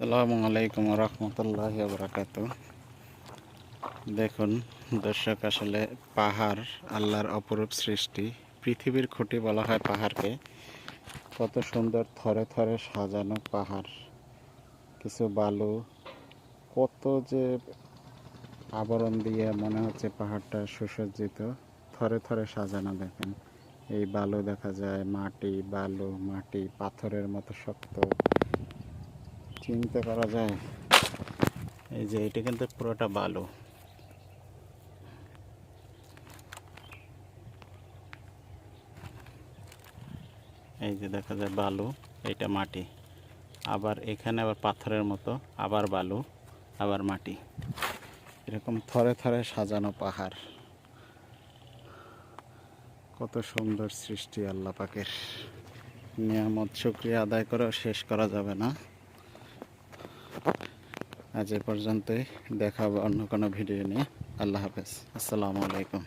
আসসালামু আলাইকুম রহমতুল্লাহ বারাকাতু। দেখুন দর্শক, আসলে পাহাড় আল্লাহর অপরূপ সৃষ্টি। পৃথিবীর খুঁটি বলা হয় পাহাড়কে। কত সুন্দর থরে থরে সাজানো পাহাড়, কিছু বালু, কত যে আবরণ দিয়ে মনে হচ্ছে পাহাড়টা সুসজ্জিত, থরে থরে সাজানো। দেখেন এই বালু দেখা যায়, মাটি, বালু, মাটি, পাথরের মতো শক্ত, চিন্তা করা যায়। এই যে এটা কিন্তু পুরোটা বালু। এই যে দেখা যায় বালু, এটা মাটি, আবার এখানে আবার পাথরের মতো, আবার বালু, আবার মাটি, এরকম থরে থরে সাজানো পাহাড়। কত সুন্দর সৃষ্টি আল্লাহ পাকের, নিয়ামত শুকরিয়া আদায় করেও শেষ করা যাবে না। আজ এ পর্যন্তই, দেখা হবে অন্য কোনো ভিডিও নিয়ে। আল্লাহ হাফেজ, আসসালামু আলাইকুম।